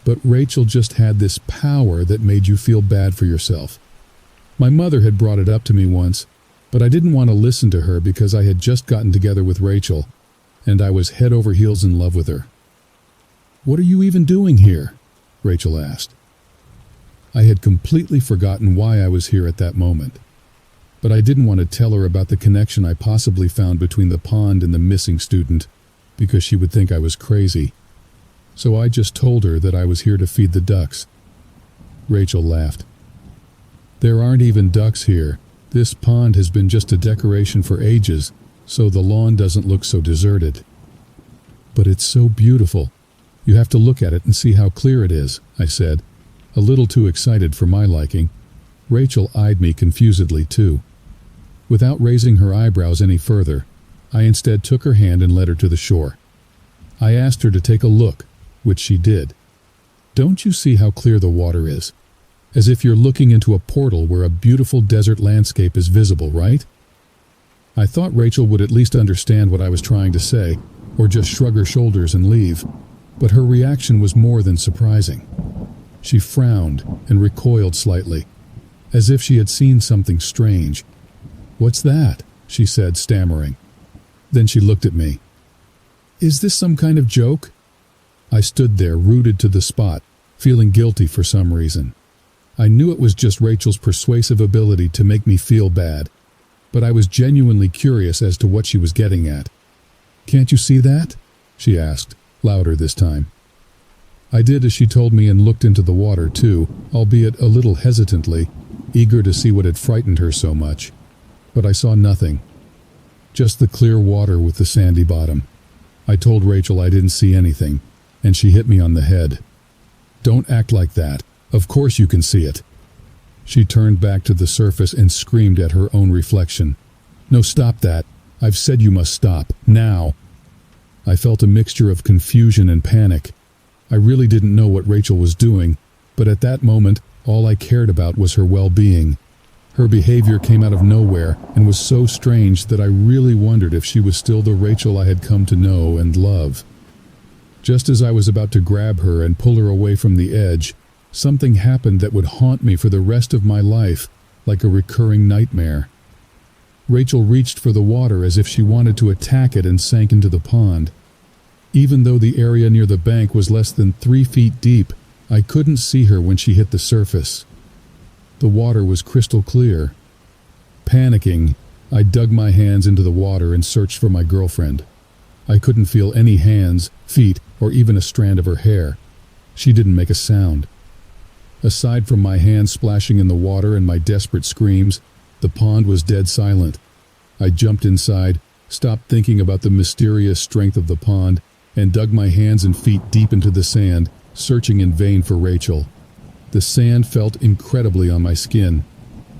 but Rachel just had this power that made you feel bad for yourself. My mother had brought it up to me once, but I didn't want to listen to her because I had just gotten together with Rachel, and I was head over heels in love with her. "What are you even doing here?" Rachel asked. I had completely forgotten why I was here at that moment, but I didn't want to tell her about the connection I possibly found between the pond and the missing student, because she would think I was crazy. So I just told her that I was here to feed the ducks. Rachel laughed. "There aren't even ducks here. This pond has been just a decoration for ages, so the lawn doesn't look so deserted." "But it's so beautiful. You have to look at it and see how clear it is," I said, a little too excited for my liking. Rachel eyed me confusedly too. Without raising her eyebrows any further, I instead took her hand and led her to the shore. I asked her to take a look, which she did. "Don't you see how clear the water is? As if you're looking into a portal where a beautiful desert landscape is visible, right?" I thought Rachel would at least understand what I was trying to say, or just shrug her shoulders and leave, but her reaction was more than surprising. She frowned and recoiled slightly, as if she had seen something strange. "What's that?" she said, stammering. Then she looked at me. "Is this some kind of joke?" I stood there, rooted to the spot, feeling guilty for some reason. I knew it was just Rachel's persuasive ability to make me feel bad, but I was genuinely curious as to what she was getting at. "Can't you see that?" she asked, louder this time. I did as she told me and looked into the water too, albeit a little hesitantly, eager to see what had frightened her so much. But I saw nothing. Just the clear water with the sandy bottom. I told Rachel I didn't see anything, and she hit me on the head. "Don't act like that. Of course you can see it." She turned back to the surface and screamed at her own reflection. "No, stop that. I've said you must stop. Now." I felt a mixture of confusion and panic. I really didn't know what Rachel was doing, but at that moment, all I cared about was her well-being. Her behavior came out of nowhere and was so strange that I really wondered if she was still the Rachel I had come to know and love. Just as I was about to grab her and pull her away from the edge, something happened that would haunt me for the rest of my life, like a recurring nightmare. Rachel reached for the water as if she wanted to attack it and sank into the pond. Even though the area near the bank was less than 3 feet deep, I couldn't see her when she hit the surface. The water was crystal clear. Panicking, I dug my hands into the water and searched for my girlfriend. I couldn't feel any hands, feet, or even a strand of her hair. She didn't make a sound. Aside from my hands splashing in the water and my desperate screams, the pond was dead silent. I jumped inside, stopped thinking about the mysterious strength of the pond, and dug my hands and feet deep into the sand, searching in vain for Rachel. The sand felt incredibly on my skin.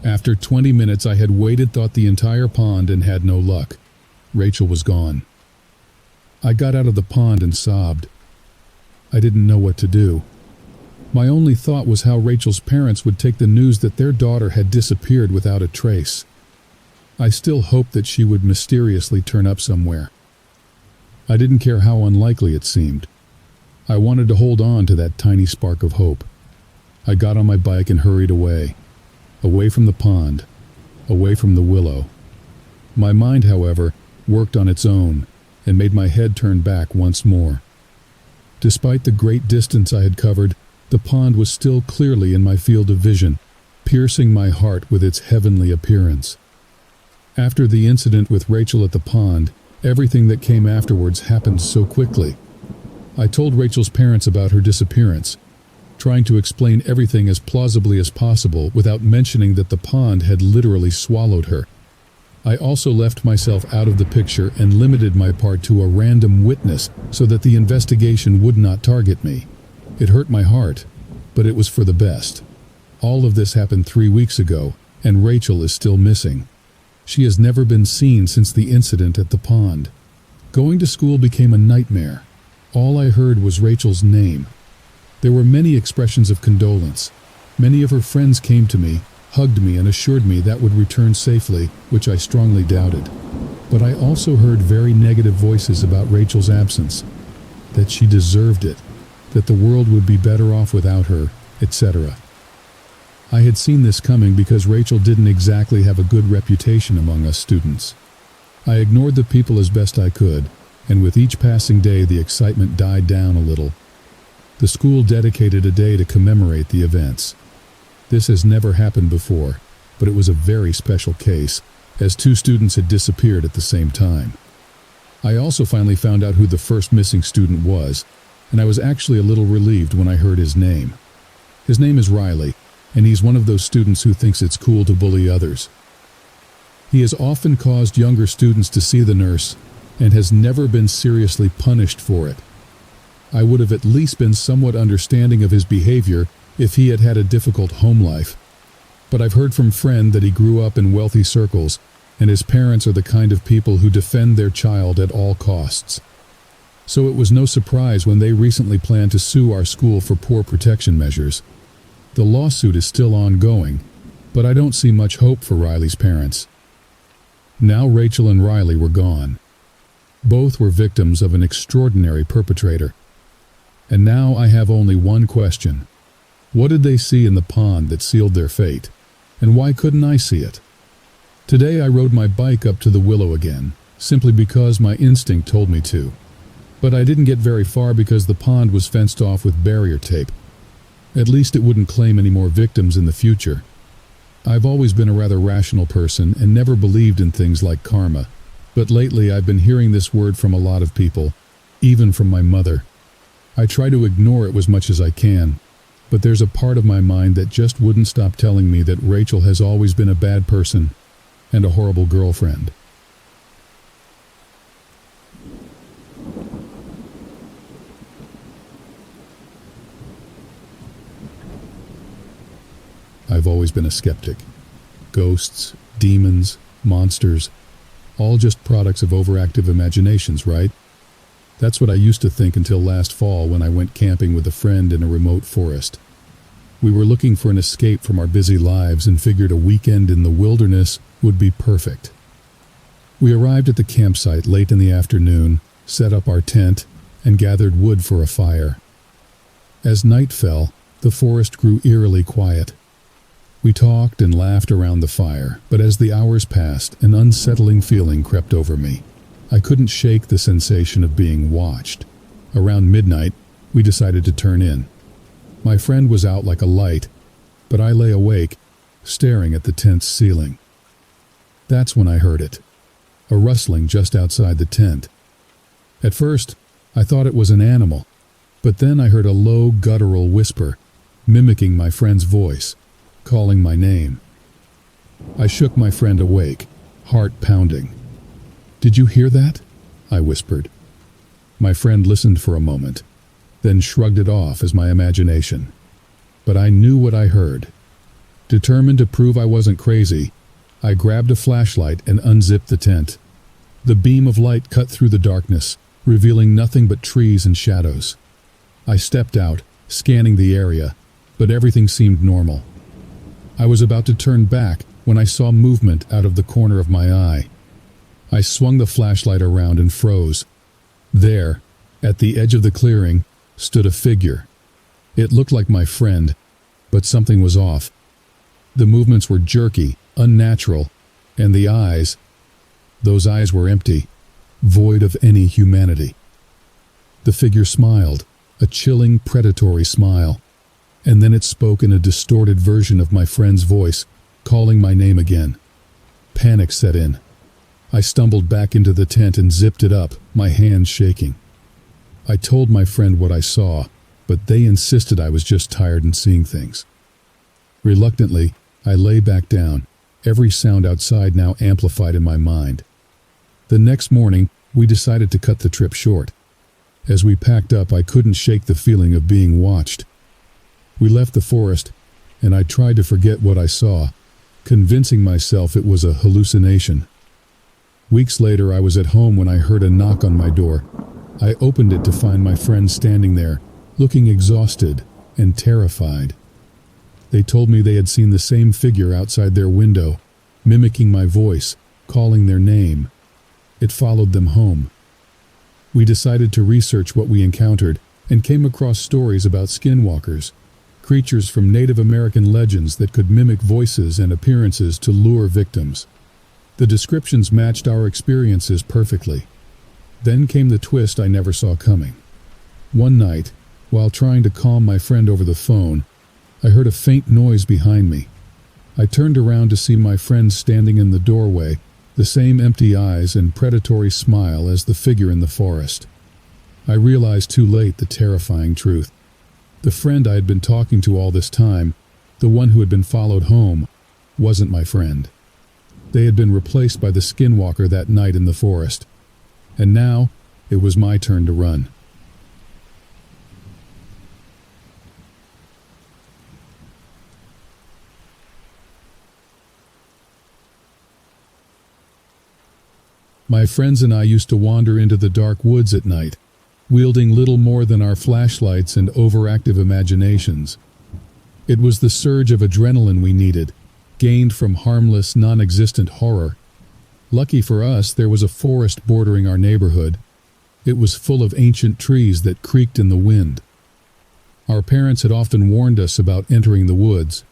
After 20 minutes I had waded the entire pond and had no luck. Rachel was gone. I got out of the pond and sobbed. I didn't know what to do. My only thought was how Rachel's parents would take the news that their daughter had disappeared without a trace. I still hoped that she would mysteriously turn up somewhere. I didn't care how unlikely it seemed. I wanted to hold on to that tiny spark of hope. I got on my bike and hurried away. Away from the pond. Away from the willow. My mind, however, worked on its own, and made my head turn back once more. Despite the great distance I had covered, the pond was still clearly in my field of vision, piercing my heart with its heavenly appearance. After the incident with Rachel at the pond, everything that came afterwards happened so quickly. I told Rachel's parents about her disappearance, trying to explain everything as plausibly as possible without mentioning that the pond had literally swallowed her. I also left myself out of the picture and limited my part to a random witness so that the investigation would not target me. It hurt my heart, but it was for the best. All of this happened 3 weeks ago, and Rachel is still missing. She has never been seen since the incident at the pond. Going to school became a nightmare. All I heard was Rachel's name. There were many expressions of condolence. Many of her friends came to me, hugged me, and assured me that would return safely, which I strongly doubted. But I also heard very negative voices about Rachel's absence, that she deserved it, that the world would be better off without her, etc. I had seen this coming because Rachel didn't exactly have a good reputation among us students. I ignored the people as best I could, and with each passing day the excitement died down a little. The school dedicated a day to commemorate the events. This has never happened before, but it was a very special case, as 2 students had disappeared at the same time. I also finally found out who the first missing student was, and I was actually a little relieved when I heard his name. His name is Riley, and he's one of those students who thinks it's cool to bully others. He has often caused younger students to see the nurse, and has never been seriously punished for it. I would have at least been somewhat understanding of his behavior if he had had a difficult home life. But I've heard from friends that he grew up in wealthy circles, and his parents are the kind of people who defend their child at all costs. So it was no surprise when they recently planned to sue our school for poor protection measures. The lawsuit is still ongoing, but I don't see much hope for Riley's parents. Now Rachel and Riley were gone. Both were victims of an extraordinary perpetrator. And now I have only one question. What did they see in the pond that sealed their fate? And why couldn't I see it? Today I rode my bike up to the willow again, simply because my instinct told me to. But I didn't get very far because the pond was fenced off with barrier tape. At least it wouldn't claim any more victims in the future. I've always been a rather rational person and never believed in things like karma. But lately I've been hearing this word from a lot of people, even from my mother. I try to ignore it as much as I can, but there's a part of my mind that just wouldn't stop telling me that Rachel has always been a bad person and a horrible girlfriend. I've always been a skeptic. Ghosts, demons, monsters, all just products of overactive imaginations, right? That's what I used to think until last fall when I went camping with a friend in a remote forest. We were looking for an escape from our busy lives and figured a weekend in the wilderness would be perfect. We arrived at the campsite late in the afternoon, set up our tent, and gathered wood for a fire. As night fell, the forest grew eerily quiet. We talked and laughed around the fire, but as the hours passed, an unsettling feeling crept over me. I couldn't shake the sensation of being watched. Around midnight, we decided to turn in. My friend was out like a light, but I lay awake, staring at the tent's ceiling. That's when I heard it, a rustling just outside the tent. At first, I thought it was an animal, but then I heard a low, guttural whisper, mimicking my friend's voice, calling my name. I shook my friend awake, heart pounding. "Did you hear that?" I whispered. My friend listened for a moment, then shrugged it off as my imagination. But I knew what I heard. Determined to prove I wasn't crazy, I grabbed a flashlight and unzipped the tent. The beam of light cut through the darkness, revealing nothing but trees and shadows. I stepped out, scanning the area, but everything seemed normal. I was about to turn back when I saw movement out of the corner of my eye. I swung the flashlight around and froze. There, at the edge of the clearing, stood a figure. It looked like my friend, but something was off. The movements were jerky, unnatural, and the eyes, those eyes were empty. void of any humanity. The figure smiled, a chilling, predatory smile, and then it spoke in a distorted version of my friend's voice, calling my name again. Panic set in. I stumbled back into the tent and zipped it up, my hands shaking. I told my friend what I saw, but they insisted I was just tired and seeing things. Reluctantly, I lay back down, every sound outside now amplified in my mind. The next morning, we decided to cut the trip short. As we packed up, I couldn't shake the feeling of being watched. We left the forest, and I tried to forget what I saw, convincing myself it was a hallucination. Weeks later, I was at home when I heard a knock on my door. I opened it to find my friend standing there, looking exhausted and terrified. They told me they had seen the same figure outside their window, mimicking my voice, calling their name. It followed them home. We decided to research what we encountered and came across stories about skinwalkers, creatures from Native American legends that could mimic voices and appearances to lure victims. The descriptions matched our experiences perfectly. Then came the twist I never saw coming. One night, while trying to calm my friend over the phone, I heard a faint noise behind me. I turned around to see my friend standing in the doorway, the same empty eyes and predatory smile as the figure in the forest. I realized too late the terrifying truth. The friend I had been talking to all this time, the one who had been followed home, wasn't my friend. They had been replaced by the Skinwalker that night in the forest. And now, it was my turn to run. My friends and I used to wander into the dark woods at night, wielding little more than our flashlights and overactive imaginations. It was the surge of adrenaline we needed, gained from harmless, non-existent horror. Lucky for us, there was a forest bordering our neighborhood. It was full of ancient trees that creaked in the wind. Our parents had often warned us about entering the woods,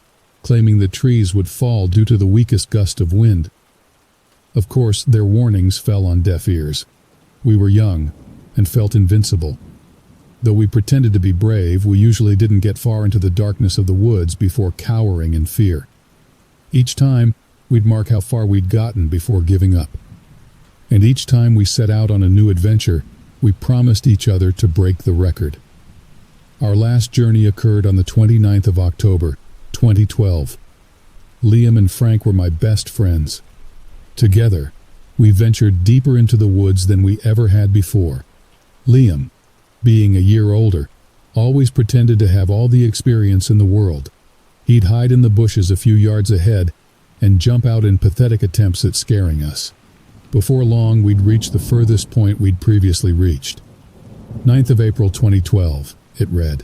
claiming the trees would fall due to the weakest gust of wind. Of course, their warnings fell on deaf ears. We were young and felt invincible. Though we pretended to be brave, we usually didn't get far into the darkness of the woods before cowering in fear. Each time, we'd mark how far we'd gotten before giving up. And each time we set out on a new adventure, we promised each other to break the record. Our last journey occurred on the 29th of October, 2012. Liam and Frank were my best friends. Together, we ventured deeper into the woods than we ever had before. Liam, being a year older, always pretended to have all the experience in the world. He'd hide in the bushes a few yards ahead and jump out in pathetic attempts at scaring us. Before long, we'd reached the furthest point we'd previously reached. 9th of April 2012, it read.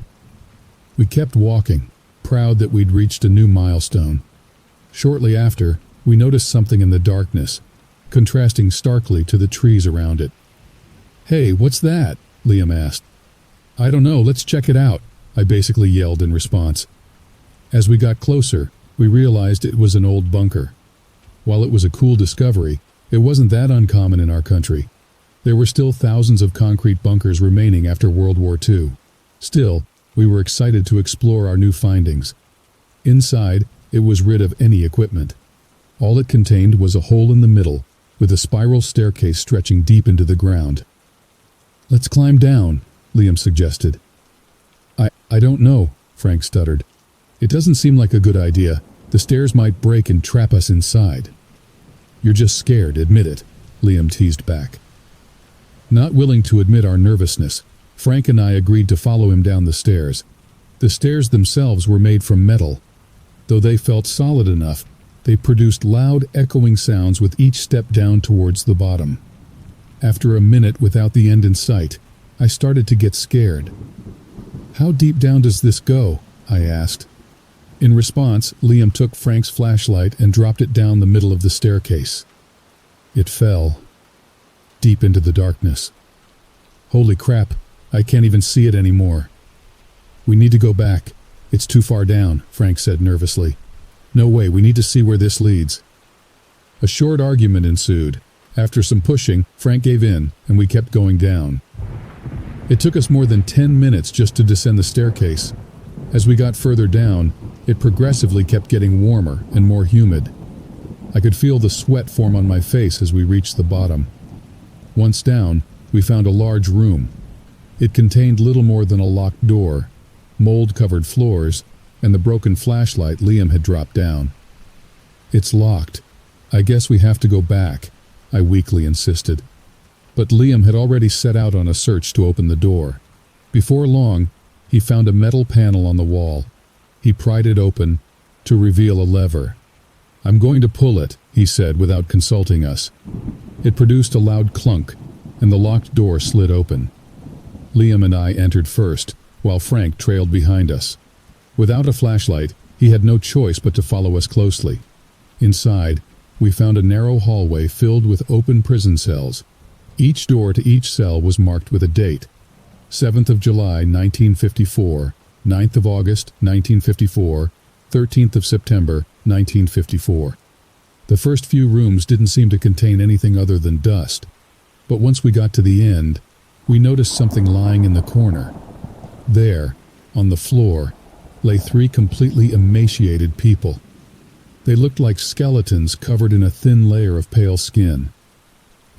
We kept walking, proud that we'd reached a new milestone. Shortly after, we noticed something in the darkness, contrasting starkly to the trees around it. "Hey, what's that?" Liam asked. "I don't know, let's check it out," I basically yelled in response. As we got closer, we realized it was an old bunker. While it was a cool discovery, it wasn't that uncommon in our country. There were still thousands of concrete bunkers remaining after World War II. Still, we were excited to explore our new findings. Inside, it was rid of any equipment. All it contained was a hole in the middle, with a spiral staircase stretching deep into the ground. "Let's climb down," Liam suggested. I don't know," Frank stuttered. "It doesn't seem like a good idea. The stairs might break and trap us inside." "You're just scared, admit it," Liam teased back. Not willing to admit our nervousness, Frank and I agreed to follow him down the stairs. The stairs themselves were made from metal. Though they felt solid enough, they produced loud, echoing sounds with each step down towards the bottom. After a minute without the end in sight, I started to get scared. "How deep down does this go?" I asked. In response, Liam took Frank's flashlight and dropped it down the middle of the staircase. It fell, deep into the darkness. "Holy crap, I can't even see it anymore." "We need to go back. It's too far down," Frank said nervously. "No way, we need to see where this leads." A short argument ensued, After some pushing, Frank gave in, and we kept going down. It took us more than 10 minutes just to descend the staircase. As we got further down, it progressively kept getting warmer and more humid. I could feel the sweat form on my face as we reached the bottom. Once down, we found a large room. It contained little more than a locked door, mold-covered floors, and the broken flashlight Liam had dropped down. "It's locked. I guess we have to go back," I weakly insisted. But Liam had already set out on a search to open the door. Before long, he found a metal panel on the wall. He pried it open to reveal a lever. "I'm going to pull it," he said without consulting us. It produced a loud clunk, and the locked door slid open. Liam and I entered first, while Frank trailed behind us. Without a flashlight, he had no choice but to follow us closely. Inside, we found a narrow hallway filled with open prison cells. Each door to each cell was marked with a date: 7th of July, 1954, 9th of August, 1954, 13th of September, 1954. The first few rooms didn't seem to contain anything other than dust, but once we got to the end, we noticed something lying in the corner. There, on the floor, lay 3 completely emaciated people. They looked like skeletons covered in a thin layer of pale skin.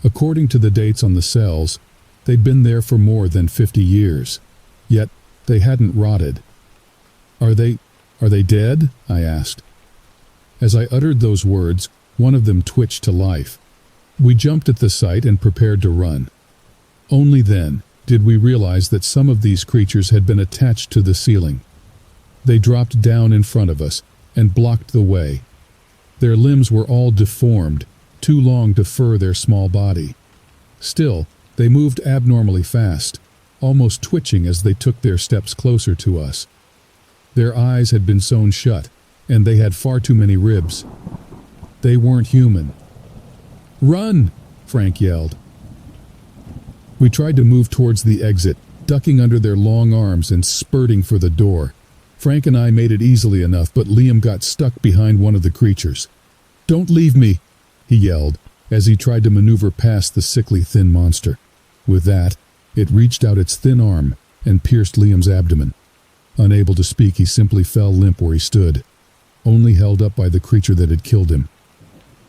According to the dates on the cells, they'd been there for more than 50 years, yet they hadn't rotted. Are they dead?" I asked. As I uttered those words, one of them twitched to life. We jumped at the sight and prepared to run. Only then did we realize that some of these creatures had been attached to the ceiling. They dropped down in front of us and blocked the way. Their limbs were all deformed, too long to fur their small body. Still, they moved abnormally fast, almost twitching as they took their steps closer to us. Their eyes had been sewn shut, and they had far too many ribs. They weren't human. "Run!" Frank yelled. We tried to move towards the exit, ducking under their long arms and spurting for the door. Frank and I made it easily enough, but Liam got stuck behind one of the creatures. "Don't leave me!" he yelled, as he tried to maneuver past the sickly thin monster. With that, it reached out its thin arm and pierced Liam's abdomen. Unable to speak, he simply fell limp where he stood, only held up by the creature that had killed him.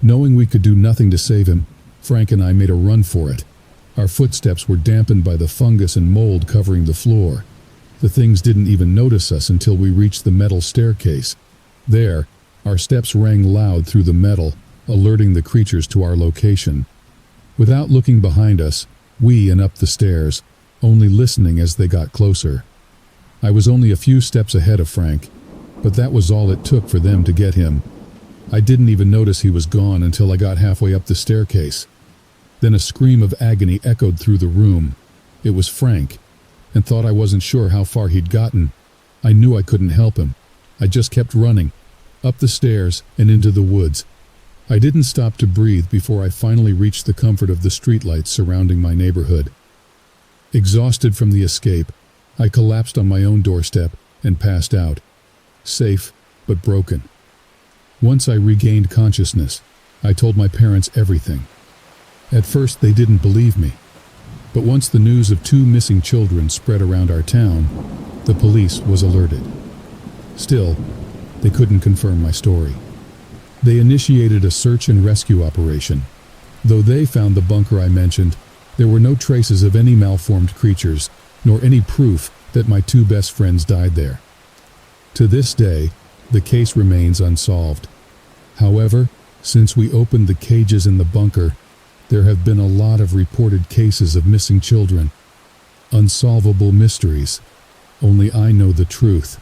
Knowing we could do nothing to save him, Frank and I made a run for it. Our footsteps were dampened by the fungus and mold covering the floor. The things didn't even notice us until we reached the metal staircase. There, our steps rang loud through the metal, alerting the creatures to our location. Without looking behind us, we went up the stairs, only listening as they got closer. I was only a few steps ahead of Frank, but that was all it took for them to get him. I didn't even notice he was gone until I got halfway up the staircase. Then a scream of agony echoed through the room. It was Frank, and thought I wasn't sure how far he'd gotten. I knew I couldn't help him. I just kept running, up the stairs and into the woods. I didn't stop to breathe before I finally reached the comfort of the streetlights surrounding my neighborhood. Exhausted from the escape, I collapsed on my own doorstep and passed out, safe but broken. Once I regained consciousness, I told my parents everything. At first they didn't believe me, but once the news of 2 missing children spread around our town, the police was alerted. Still, they couldn't confirm my story. They initiated a search and rescue operation. Though they found the bunker I mentioned, there were no traces of any malformed creatures, nor any proof that my 2 best friends died there. To this day, the case remains unsolved. However, since we opened the cages in the bunker, there have been a lot of reported cases of missing children. Unsolvable mysteries. Only I know the truth.